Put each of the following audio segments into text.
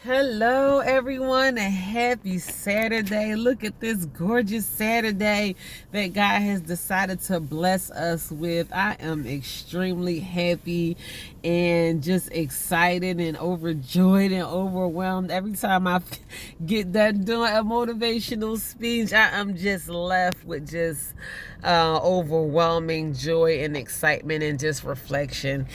Hello, everyone, and happy Saturday. Look at this gorgeous Saturday that God has decided to bless us with. I am extremely happy and just excited and overjoyed and overwhelmed. Every time I get done doing a motivational speech, I am just left with just overwhelming joy and excitement and just reflection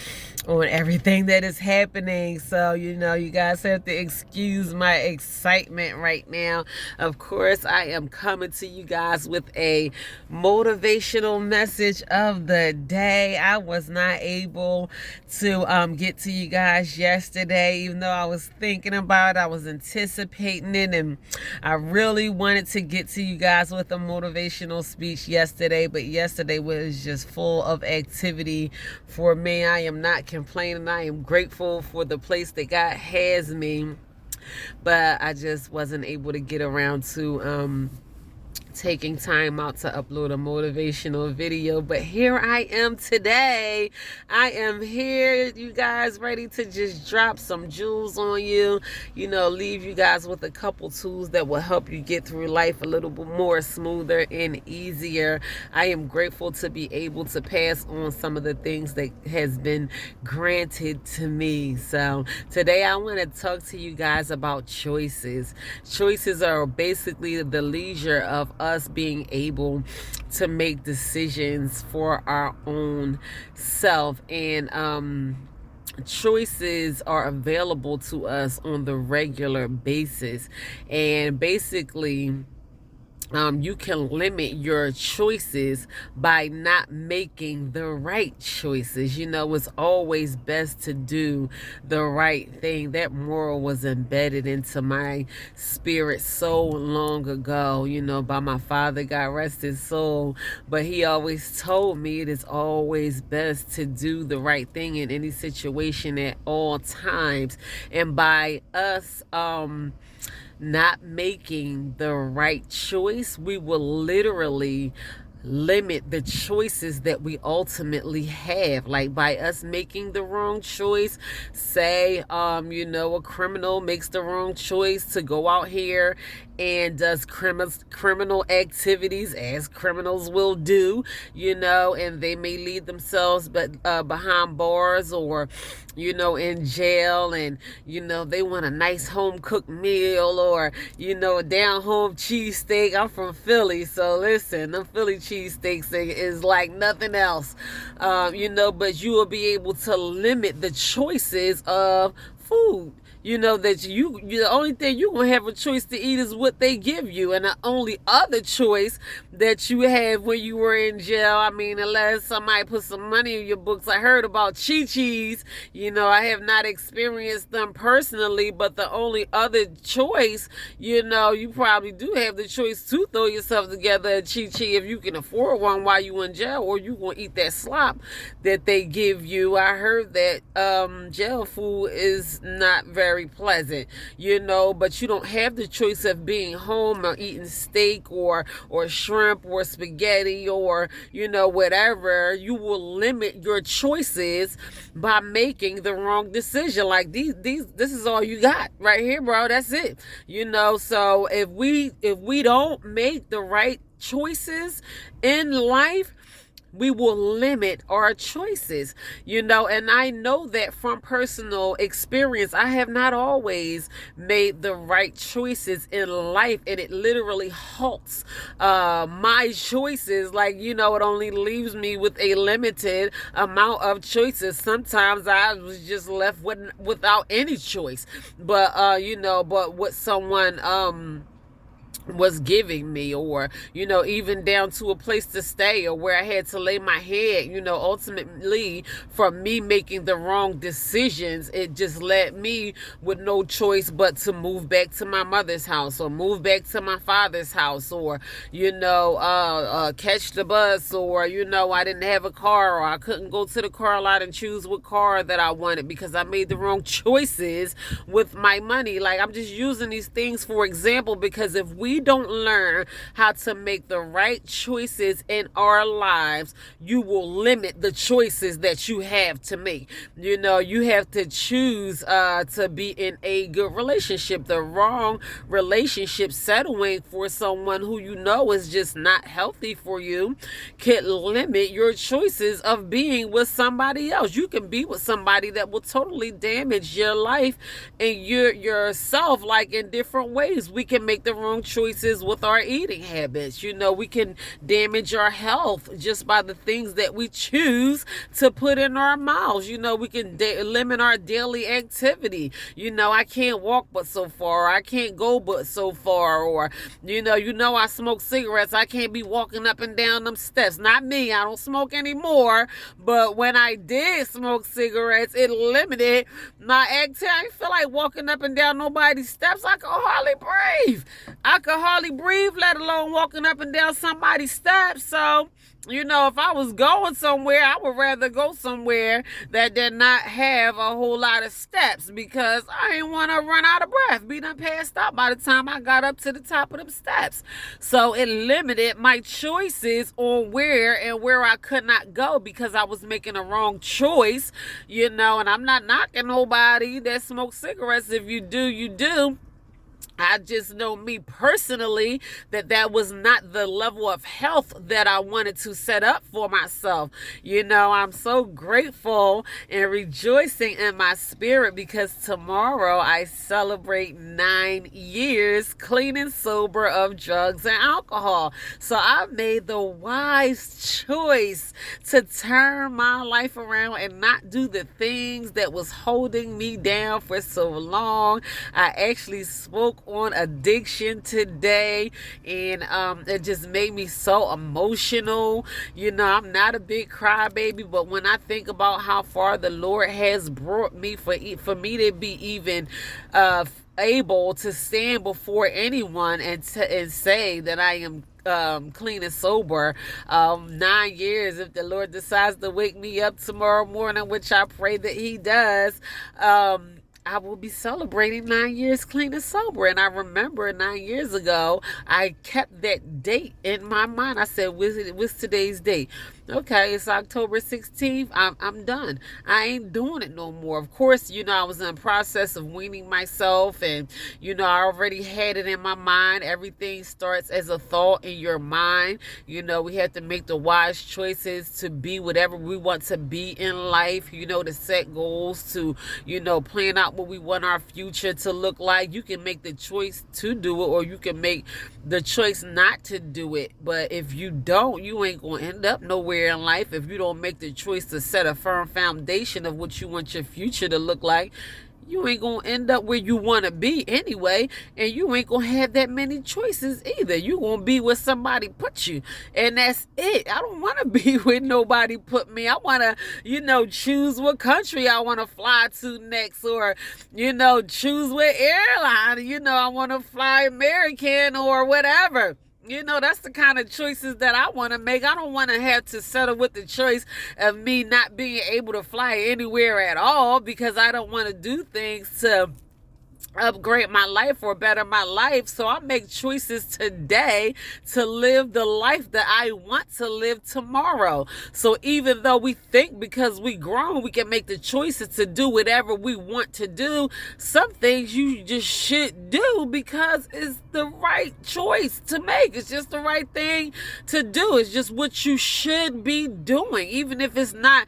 on everything that is happening. So, you guys have to excuse my excitement right now. Of course, I am coming to you guys with a motivational message of the day. I was not able to get to you guys yesterday, even though I was thinking about it, I was anticipating it, and I really wanted to get to you guys with a motivational speech yesterday, but yesterday was just full of activity for me. I am not complaining. I am grateful for the place that God has me, but I just wasn't able to get around to taking time out to upload a motivational video. But here I am today. I am here, you guys, ready to just drop some jewels on you, leave you guys with a couple tools that will help you get through life a little bit more smoother and easier. I am grateful to be able to pass on some of the things that has been granted to me. So today I want to talk to you guys about choices. Choices are basically the leisure of us being able to make decisions for our own self, and choices are available to us on the regular basis. And basically, you can limit your choices by not making the right choices. It's always best to do the right thing. That moral was embedded into my spirit so long ago, by my father, God rest his soul. But he always told me it is always best to do the right thing in any situation at all times. And by us, not making the right choice, we will literally limit the choices that we ultimately have. Like by us making the wrong choice, say a criminal makes the wrong choice to go out here and does criminal activities, as criminals will do, and they may lead themselves behind bars, or in jail, and they want a nice home cooked meal, or a down home cheesesteak. I'm from Philly, so listen, the Philly cheesesteaks is like nothing else, but you will be able to limit the choices of food. That you the only thing you're gonna have a choice to eat is what they give you, and the only other choice that you had when you were in jail, unless somebody put some money in your books. I heard about Chi-Chi's. I have not experienced them personally, but the only other choice, you probably do have the choice to throw yourself together at Chi-Chi if you can afford one while you in jail, or you gonna eat that slop that they give you. I heard that jail food is not very pleasant, but you don't have the choice of being home or eating steak or shrimp or spaghetti or whatever. You will limit your choices by making the wrong decision. Like this is all you got right here, bro. That's it. So if we don't make the right choices in life, we will limit our choices, and I know that from personal experience. I have not always made the right choices in life, and it literally halts my choices. Like, it only leaves me with a limited amount of choices. Sometimes I was just left without any choice, but but what someone was giving me, or even down to a place to stay, or where I had to lay my head. Ultimately, from me making the wrong decisions, it just led me with no choice but to move back to my mother's house, or move back to my father's house, or catch the bus, or I didn't have a car, or I couldn't go to the car lot and choose what car that I wanted because I made the wrong choices with my money. Like, I'm just using these things for example, because if we we don't learn how to make the right choices in our lives, you will limit the choices that you have to make. You have to choose to be in a good relationship. The wrong relationship, settling for someone who you know is just not healthy for you, can limit your choices of being with somebody else. You can be with somebody that will totally damage your life and yourself, like in different ways. We can make the wrong choices with our eating habits. We can damage our health just by the things that we choose to put in our mouths. We can limit our daily activity. I can't walk but so far, or I can't go but so far, or I smoke cigarettes. I can't be walking up and down them steps. Not me, I don't smoke anymore, but when I did smoke cigarettes, it limited my activity. I didn't feel like walking up and down nobody's steps. I could hardly breathe, let alone walking up and down somebody's steps. So if I was going somewhere, I would rather go somewhere that did not have a whole lot of steps, because I didn't want to run out of breath, be done passed out by the time I got up to the top of them steps. So it limited my choices on where I could not go, because I was making a wrong choice, and I'm not knocking nobody that smokes cigarettes. If you do, you do. I just know, me personally, that was not the level of health that I wanted to set up for myself. I'm so grateful and rejoicing in my spirit, because tomorrow I celebrate 9 years clean and sober of drugs and alcohol. So I made the wise choice to turn my life around and not do the things that was holding me down for so long. I actually spoke on addiction today, and it just made me so emotional. I'm not a big crybaby, but when I think about how far the Lord has brought me, for me to be even able to stand before anyone and say that I am clean and sober, 9 years, if the Lord decides to wake me up tomorrow morning, which I pray that he does, I will be celebrating 9 years clean and sober. And I remember 9 years ago, I kept that date in my mind. I said, what's today's date? Okay, it's October 16th. I'm done. I ain't doing it no more. Of course, I was in the process of weaning myself, and I already had it in my mind. Everything starts as a thought in your mind. We have to make the wise choices to be whatever we want to be in life, to set goals, to plan out what we want our future to look like. You can make the choice to do it, or you can make the choice not to do it. But if you don't, you ain't gonna end up nowhere in life. If you don't make the choice to set a firm foundation of what you want your future to look like, you ain't gonna end up where you want to be anyway, and you ain't gonna have that many choices either. You gonna be where somebody put you, and that's it. I don't want to be where nobody put me. I want to choose what country I want to fly to next, or choose what airline. I want to fly American or whatever. That's the kind of choices that I want to make. I don't want to have to settle with the choice of me not being able to fly anywhere at all, because I don't want to do things to upgrade my life or better my life. So I make choices today to live the life that I want to live tomorrow. So even though we think because we grown we can make the choices to do whatever we want to do, some things you just should do because it's the right choice to make. It's just the right thing to do. It's just what you should be doing, even if it's not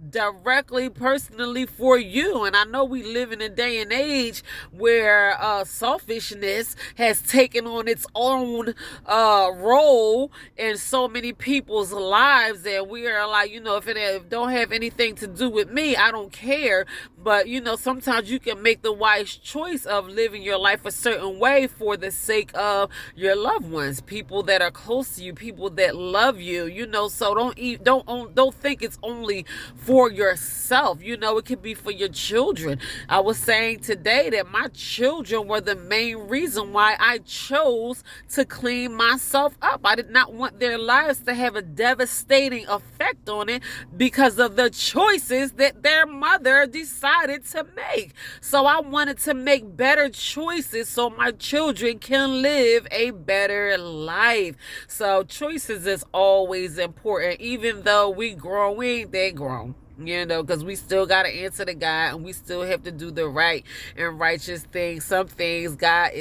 directly personally for you. And I know we live in a day and age where selfishness has taken on its own role in so many people's lives, and we are like, if it don't have anything to do with me, I don't care. But sometimes you can make the wise choice of living your life a certain way for the sake of your loved ones, people that are close to you, people that love you. So don't think it's only for for yourself. You know, it could be for your children. I was saying today that my children were the main reason why I chose to clean myself up. I did not want their lives to have a devastating effect on it because of the choices that their mother decided to make. So I wanted to make better choices so my children can live a better life. So choices is always important. Even though we growing, they grown. You know, because we still got to answer to God, and we still have to do the right and righteous things. Some things God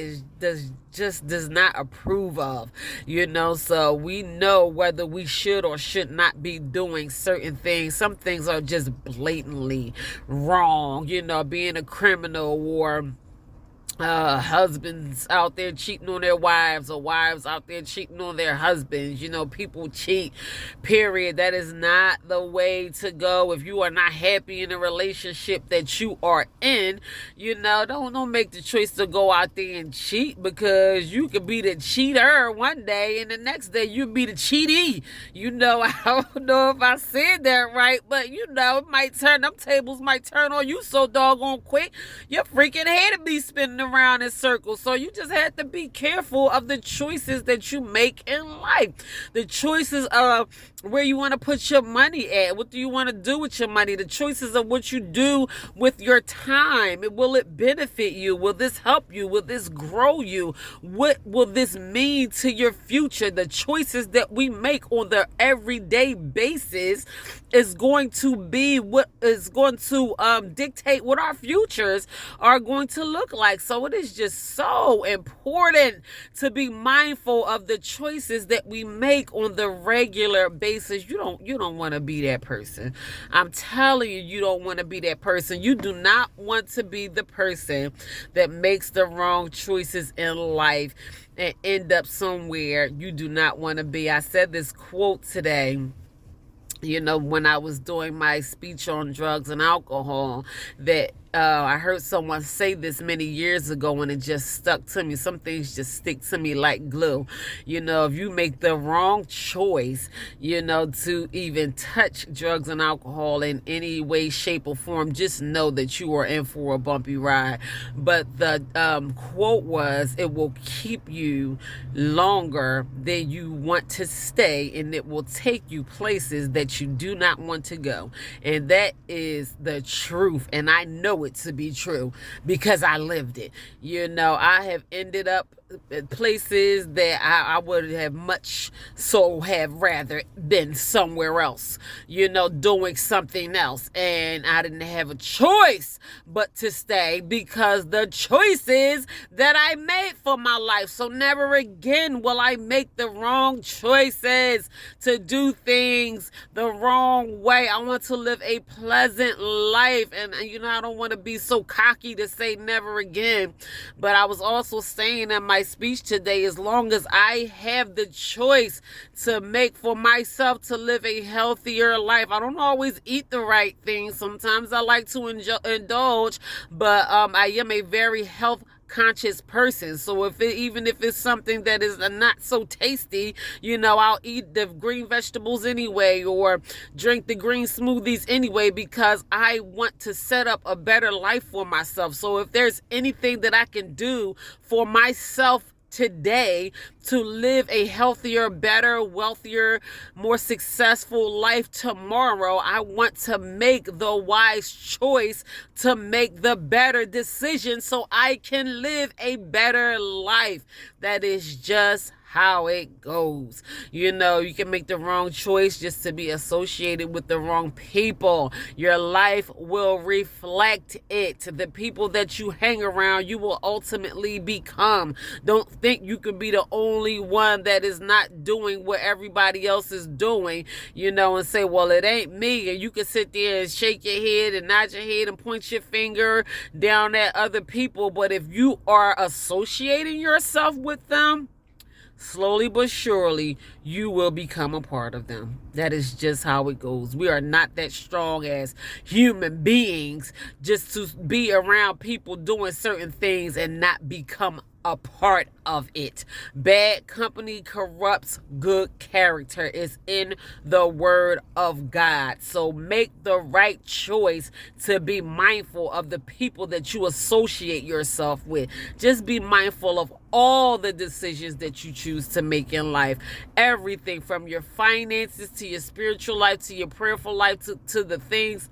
does not approve of, you know. So we know whether we should or should not be doing certain things. Some things are just blatantly wrong, you know, being a criminal, or husbands out there cheating on their wives, or wives out there cheating on their husbands. You know, people cheat, period. That is not the way to go. If you are not happy in a relationship that you are in, you know, don't make the choice to go out there and cheat, because you could be the cheater one day and the next day you be the cheatee. You know, I don't know if I said that right, but you know, it might turn, them tables might turn on you so doggone quick, your freaking head will be spinning around in circles. So you just have to be careful of the choices that you make in life. The choices of where you want to put your money at. What do you want to do with your money? The choices of what you do with your time. Will it benefit you? Will this help you? Will this grow you? What will this mean to your future? The choices that we make on the everyday basis is going to be what is going to dictate what our futures are going to look like. So it is just so important to be mindful of the choices that we make on the regular basis. You don't want to be that person. I'm telling you, you don't want to be that person. You do not want to be the person that makes the wrong choices in life and end up somewhere you do not want to be. I said this quote today, you know, when I was doing my speech on drugs and alcohol, that I heard someone say this many years ago, and it just stuck to me. Some things just stick to me like glue. You know, if you make the wrong choice, you know, to even touch drugs and alcohol in any way, shape, or form, just know that you are in for a bumpy ride. But the quote was, it will keep you longer than you want to stay, and it will take you places that you do not want to go. And that is the truth. And I know it to be true because I lived it. You know, I have ended up places that I would have much so have rather been somewhere else, you know, doing something else, and I didn't have a choice but to stay because the choices that I made for my life. So never again will I make the wrong choices to do things the wrong way. I want to live a pleasant life, and you know, I don't want to be so cocky to say never again. But I was also saying in my speech today, as long as I have the choice to make for myself to live a healthier life, I don't always eat the right things. Sometimes I like to indulge, but I am a very health conscious person. So even if it's something that is not so tasty, you know, I'll eat the green vegetables anyway, or drink the green smoothies anyway, because I want to set up a better life for myself. So if there's anything that I can do for myself today to live a healthier, better, wealthier, more successful life tomorrow, I want to make the wise choice to make the better decision so I can live a better life. That is just how it goes. You know, you can make the wrong choice just to be associated with the wrong people. Your life will reflect it. The people that you hang around, you will ultimately become. Don't think you could be the only one that is not doing what everybody else is doing, you know, and say, well, it ain't me. And you can sit there and shake your head and nod your head and point your finger down at other people. But if you are associating yourself with them, slowly but surely, you will become a part of them. That is just how it goes. We are not that strong as human beings just to be around people doing certain things and not become a part of it. Bad company corrupts good character. Is in the word of God. So make the right choice to be mindful of the people that you associate yourself with. Just be mindful of all the decisions that you choose to make in life. Everything from your finances to your spiritual life to your prayerful life to the things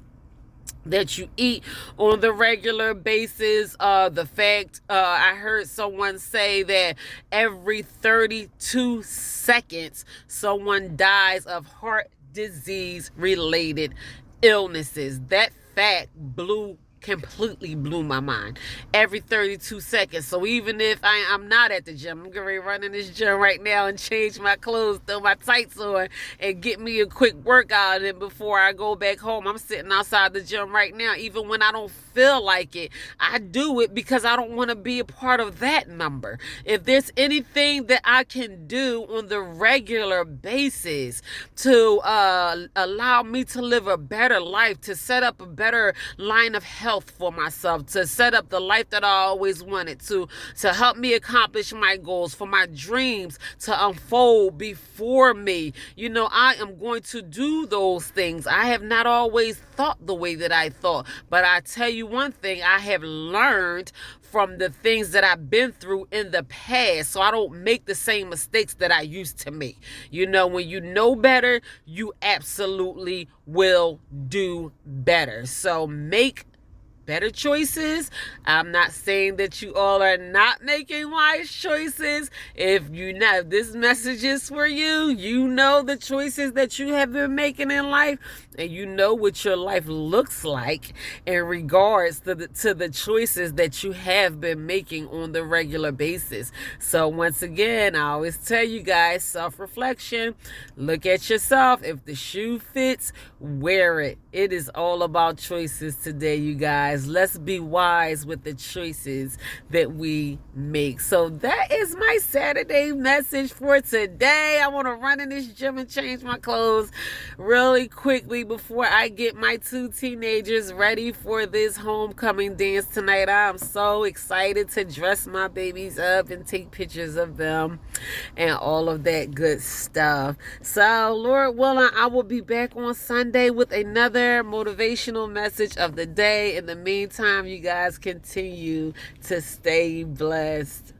that you eat on the regular basis. The fact I heard someone say that every 32 seconds someone dies of heart disease related illnesses. That fact completely blew my mind. Every 32 seconds. So even if I'm not at the gym, I'm going to run in this gym right now and change my clothes, throw my tights on, and get me a quick workout. And before I go back home, I'm sitting outside the gym right now. Even when I don't feel like it, I do it because I don't want to be a part of that number. If there's anything that I can do on the regular basis to allow me to live a better life, to set up a better line of health for myself, to set up the life that I always wanted, to help me accomplish my goals, for my dreams to unfold before me, I am going to do those things. I have not always thought the way that I thought, but I tell you one thing, I have learned from the things that I've been through in the past, so I don't make the same mistakes that I used to make. When you know better, you absolutely will do better. So make better choices. I'm not saying that you all are not making wise choices. If this message is for you, you know the choices that you have been making in life, and you know what your life looks like in regards to the choices that you have been making on the regular basis. So once again, I always tell you guys, self-reflection. Look at yourself. If the shoe fits, wear it. It is all about choices today, you guys. Let's be wise with the choices that we make. So that is my Saturday message for today. I want to run in this gym and change my clothes really quickly before I get my 2 teenagers ready for this homecoming dance tonight. I'm so excited to dress my babies up and take pictures of them and all of that good stuff. So Lord willing, I will be back on Sunday with another motivational message of the day. In the meantime, you guys continue to stay blessed.